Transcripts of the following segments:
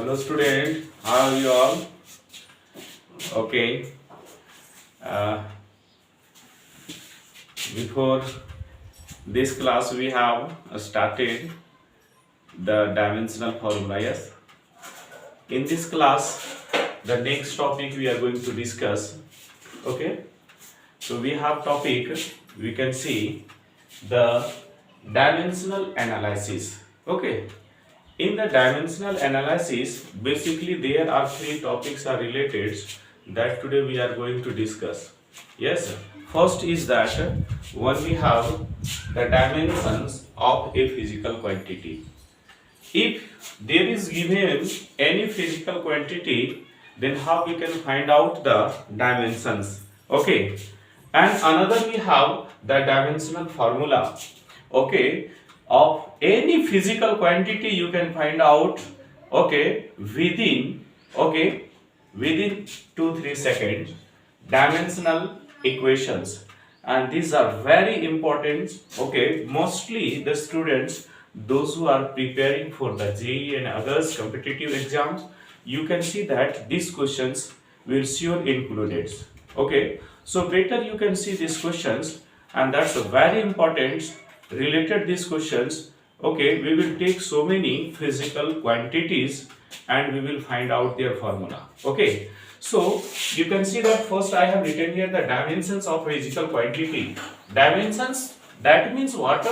Hello student, how are you all? Okay. Uh, Before this class we have started the dimensional formula. Yes. In this class, the next topic we are going to discuss. Okay. So we have topic, we can see the dimensional analysis. Okay. In the dimensional analysis, basically there are three topics are related that today we are going to discuss. Yes, first is that when we have the dimensions of a physical quantity. If there is given any physical quantity, then how we can find out the dimensions? Okay, and another we have the dimensional formula. Okay, of any physical quantity you can find out. Okay, within 2-3 seconds dimensional equations, and these are very important. Okay, mostly the students, those who are preparing for the JEE and others competitive exams, you can see that these questions will sure included. Okay, so better you can see these questions, and that's a very important related these questions. Okay, we will take so many physical quantities and we will find out their formula. Okay, so you can see that first I have written here the dimensions of physical quantity. Dimensions, that means what?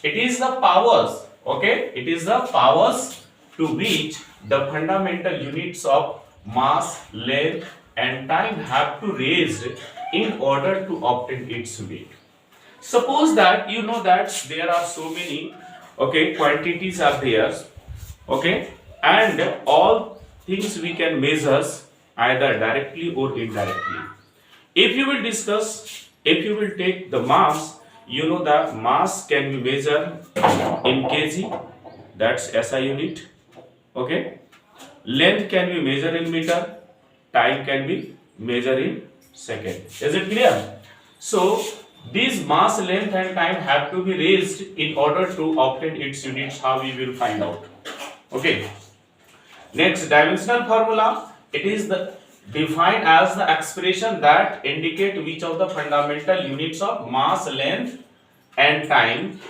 It is the powers. Okay, it is the powers to which the fundamental units of mass, length and time have to raised in order to obtain its weight. Suppose that you know that there are so many quantities are there, okay, and all things we can measure either directly or indirectly. If you will discuss, if you will take the mass, you know that mass can be measured in kg, that's SI unit. Okay, length can be measured in meter, time can be measured in second. Is it clear? So these mass, length and time have to be raised in order to obtain its units. How we will find out? Okay. Next, dimensional formula. It is defined as the expression that indicate which of the fundamental units of mass, length and time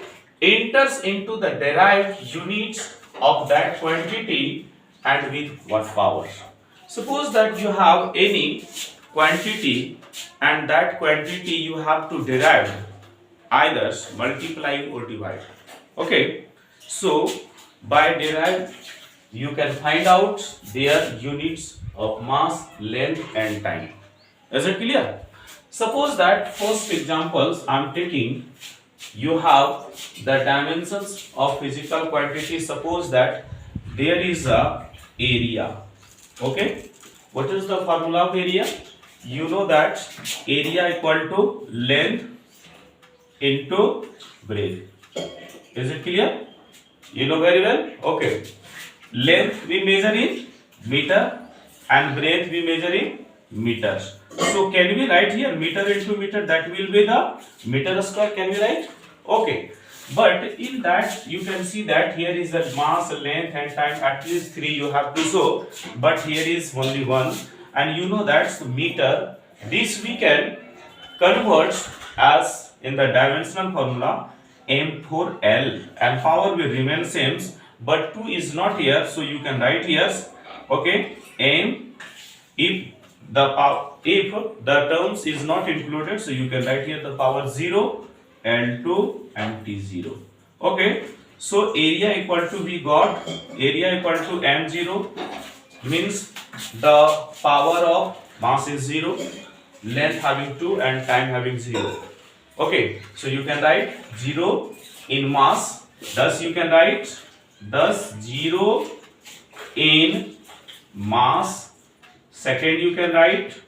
enters into the derived units of that quantity and with what power. Suppose that you have any quantity and that quantity you have to derive either multiplying or divide. Okay, so by derive you can find out their units of mass, length and time. Is it clear? Suppose that first examples I am taking, you have the dimensions of physical quantity. Suppose that there is a area. Okay, what is the formula of area? You know that area equal to length into breadth. Is it clear? You know very well. Okay, length we measure in meter and breadth we measure in meters. So can we write here meter into meter? That will be the meter square. Can we write? Okay, but in that you can see that here is the mass, length and time. At least 3 you have to show, but here is only 1. And you know that's meter. This we can convert as in the dimensional formula m for L, and power will remain same, but 2 is not here, so you can write here. Okay, m, if the terms is not included, so you can write here the power 0, L2 and T0. Okay, so area equal to, we got area equal to m0, means the power of mass is 0, length having 2 and time having 0. Okay, so you can write 0 in mass, thus you can write 0 in mass. Second you can write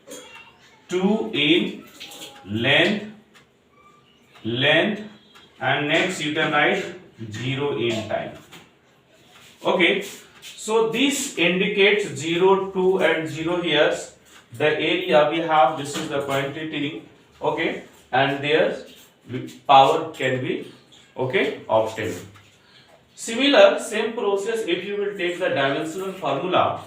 2 in length, and next you can write 0 in time. Okay, so this indicates 0, 2 and 0 here. The area we have, this is the quantity. Okay, and their power can be obtained. Similar, same process if you will take the dimensional formula,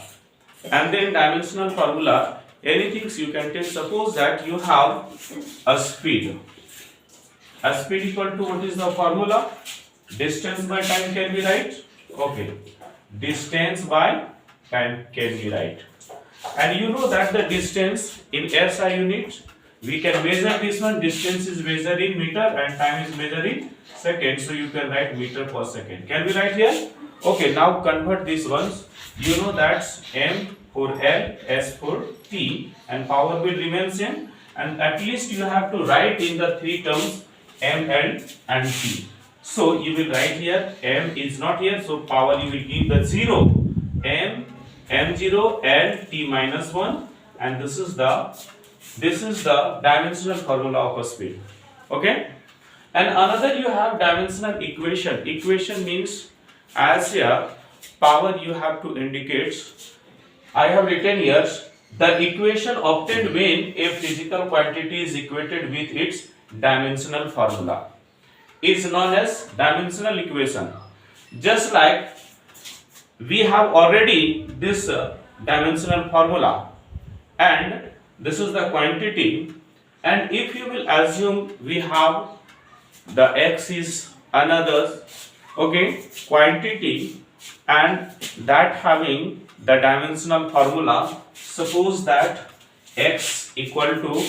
and then dimensional formula, anything you can take. Suppose that you have a speed. A speed equal to, what is the formula? Distance by time can be right. Okay. Distance by time can be right. And you know that the distance in SI unit, we can measure this one. Distance is measured in meter and time is measured in second. So you can write meter per second. Can we write here? Okay, now convert these ones. You know that's M for L, S for T, and power will remain same. And at least you have to write in the three terms M, L and T. So you will write here, M is not here, so power you will give the 0. M, M0, L, T minus 1, and this is the dimensional formula of a speed. Okay? And another you have dimensional equation. Equation means as here power you have to indicate. I have written here the equation obtained when a physical quantity is equated with its dimensional formula is known as dimensional equation. Just like we have already this dimensional formula, and this is the quantity, and if you will assume we have the x is another, okay, quantity, and that having the dimensional formula, suppose that x equal to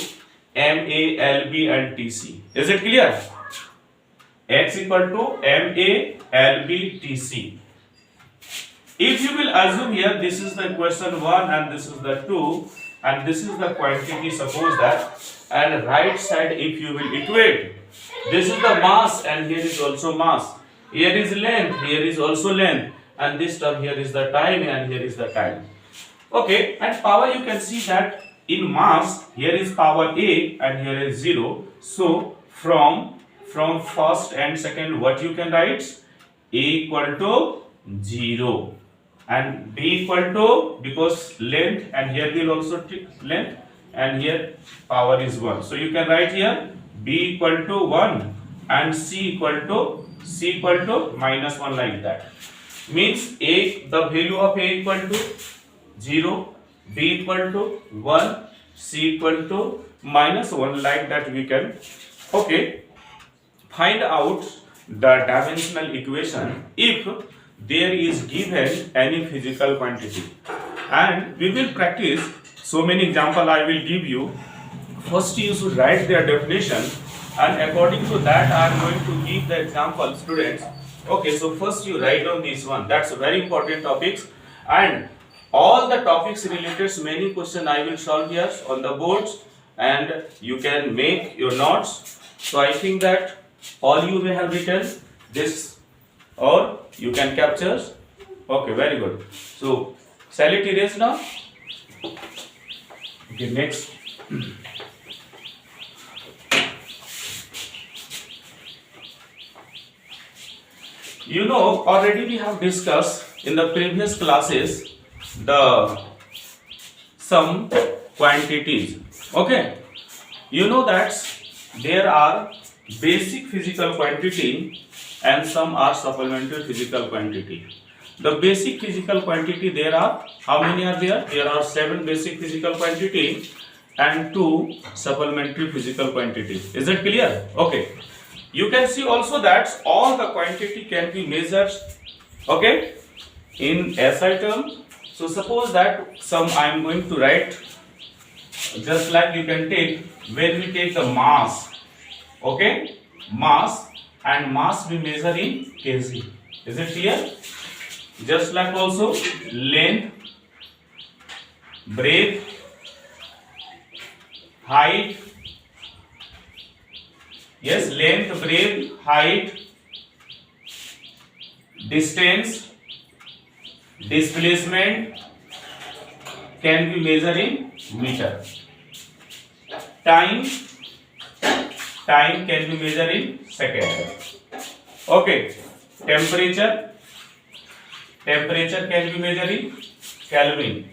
M, A, L, B and T, C. Is it clear? X equal to M, A, L, B, T, C. If you will assume here, this is the equation 1 and this is the 2 and this is the quantity, suppose that, and right side if you will equate, this is the mass and here is also mass, here is length, here is also length, and this term here is the time and here is the time. Okay, and power you can see that in mass here is power A and here is 0. So from first and second, what you can write? A equal to 0 and B equal to, because length and here will also take length and here power is 1. So you can write here B equal to 1 and C equal to minus 1, like that. Means A, the value of A equal to 0, B equal to 1, C equal to minus 1, like that we can, okay, find out the dimensional equation if there is given any physical quantity. And we will practice so many examples I will give you. First you should write their definition, and according to that I am going to give the example, students. Okay, so first you write down this one. That's very important topics, and all the topics related, many questions I will solve here on the boards, and you can make your notes. So I think that all you may have written this, or you can capture. Okay, very good. So shall it erase now? Okay, next. You know, already we have discussed in the previous classes the some quantities. Okay, you know that there are basic physical quantity and some are supplementary physical quantity. The basic physical quantity, there are, how many are there? There are 7 basic physical quantity and 2 supplementary physical quantity. Is it clear? Okay. You can see also that all the quantity can be measured, okay, in SI term. So suppose that some I am going to write, just like you can take, when we take the mass, okay, mass, and mass we measure in kg. Is it clear? Just like also length, breadth, height. Yes, length, breadth, height, distance, displacement can be measured in meter. Time can be measured in second. Okay, temperature can be measured in Kelvin.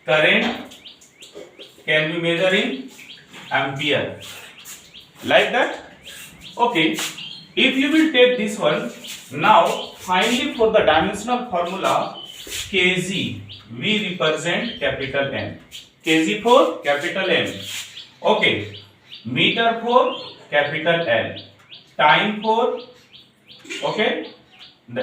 Current can be measured in ampere. Like that. Okay, if you will take this one, Now finally for the dimensional formula kg, we represent capital M. Kg for capital M. Okay. Meter for capital L. Time for, okay.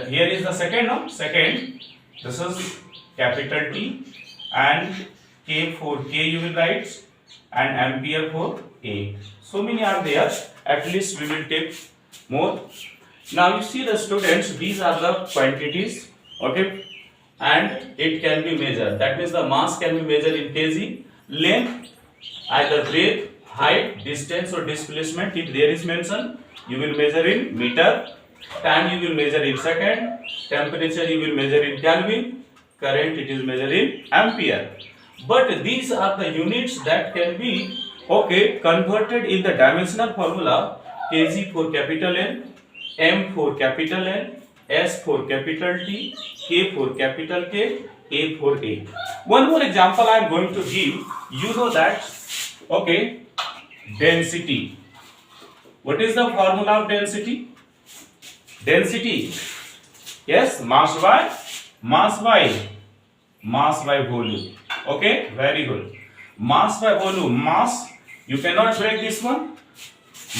Here is the second, no? Second. This is capital T, and K for K you will write, and ampere for A. So many are there. At least we will take more. Now you see the students, these are the quantities, okay, and it can be measured. That means the mass can be measured in kg, length, either breadth, height, distance or displacement. If there is mention, you will measure in meter. Time you will measure in second. Temperature you will measure in Kelvin. Current it is measured in ampere. But these are the units that can be, okay, converted in the dimensional formula. Kg for capital N, M for capital N, S for capital T, K for capital K, A for A. One more example I am going to give. You know that, okay, density. What is the formula of density? Density, yes, mass by volume. Okay, very good. Mass by volume. Mass, you cannot break this one.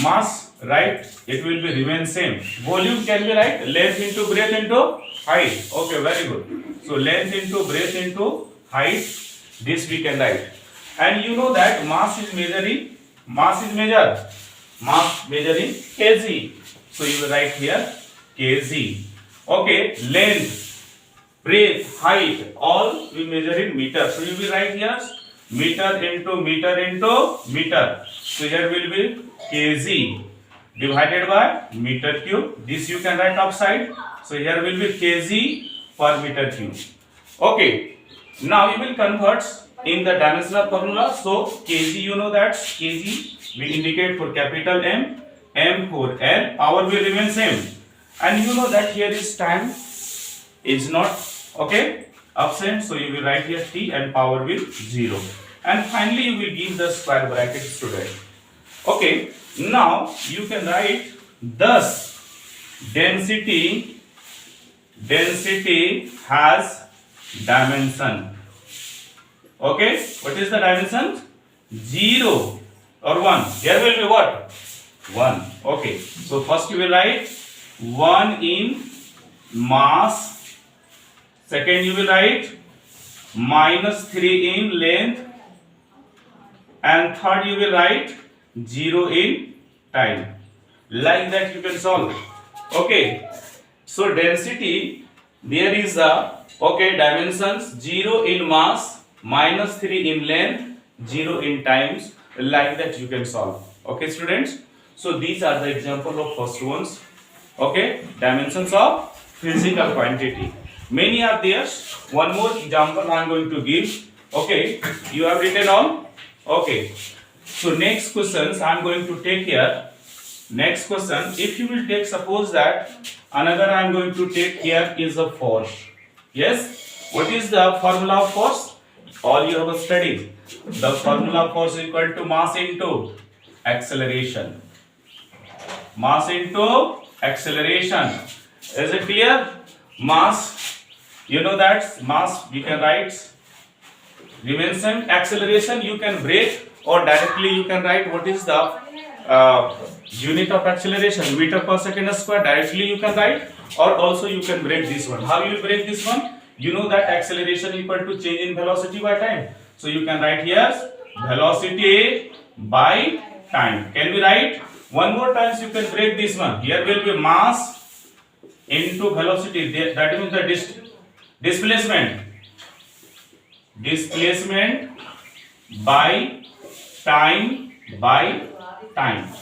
Mass, right, it will be remain same. Volume can be, right, length into breadth into height. Okay, very good. So length into breadth into height, this we can write. And you know that mass measured in kg. So you will write here kg. Okay, length, breadth, height, all we measure in meter. So you will write here meter into meter. So here will be kg divided by meter cube. This you can write upside. So here will be kg per meter cube. Okay. Now you will convert in the dimensional formula. So kg, you know that kg we indicate for capital M, M for L. Power will remain same. And you know that here is time is not, okay, absent. So you will write here T and power will 0. And finally you will give the square bracket student. Okay, now you can write thus density has dimension. Okay, what is the dimension? 0 or 1. Here will be what? 1. Okay, so first you will write 1 in mass. Second you will write -3 in length. And third you will write 0 in time. Like that you can solve. Okay. So density, there is a, okay, dimensions 0 in mass, -3 in length, 0 in times. Like that you can solve. Okay students. So these are the example of first ones. Okay. Dimensions of physical quantity. Many are there. One more example I am going to give. Okay. You have written all. Okay, so next questions I am going to take here. Next question, if you will take, suppose that another I am going to take here is a force. Yes, what is the formula of force? All you have studied. The formula of force is equal to mass into acceleration. Mass into acceleration. Is it clear? Mass, you know that mass we can write remains same. Acceleration you can break, or directly you can write what is the unit of acceleration, meter per second square. Directly you can write, or also you can break this one. How you will break this one? You know that acceleration equal to change in velocity by time. So you can write here velocity by time. Can we write? One more times you can break this one. Here will be mass into velocity. That means the displacement by time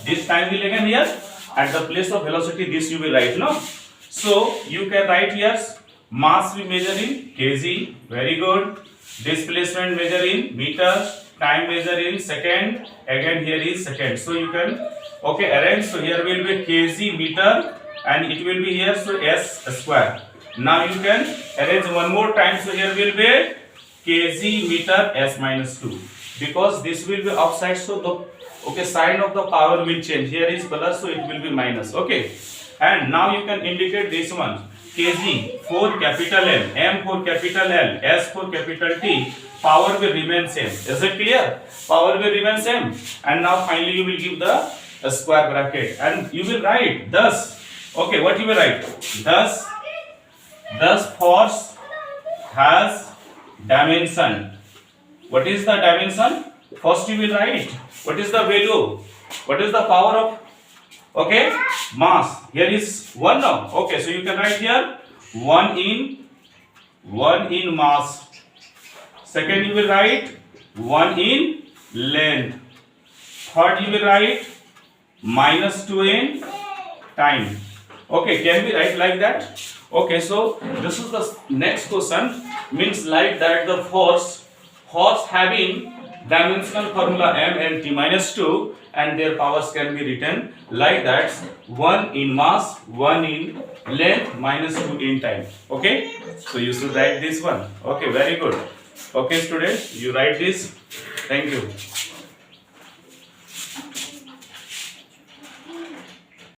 This time will again here at the place of velocity, this you will write, no? So you can write here mass we measure in kg, very good. Displacement measure in meter, time measure in second, again here is second. So you can, okay, arrange. So here will be kg meter and it will be here, so s square. Now you can arrange one more time. So here will be kg meter s minus 2, because this will be upside, so the, okay, sign of the power will change. Here is plus, so it will be minus. Okay, And now you can indicate this one. Kg for capital M, M for capital L, S for capital T. Power will remain same. Is it clear? Power will remain same. And now finally you will give the square bracket and you will write thus. Okay, what you will write? Thus force has dimension. What is the dimension? First you will write. What is the value? What is the power of? Okay, mass. Here is 1 now. Okay, so you can write here 1 in mass. Second you will write 1 in length. Third you will write -2 in time. Okay, can we write like that? Okay, so this is the next question. Means like that the force having dimensional formula m and t minus 2 and their powers can be written like that: 1 in mass, 1 in length, -2 in time. Okay, so you should write this one. Okay, very good. Okay students, you write this. Thank you.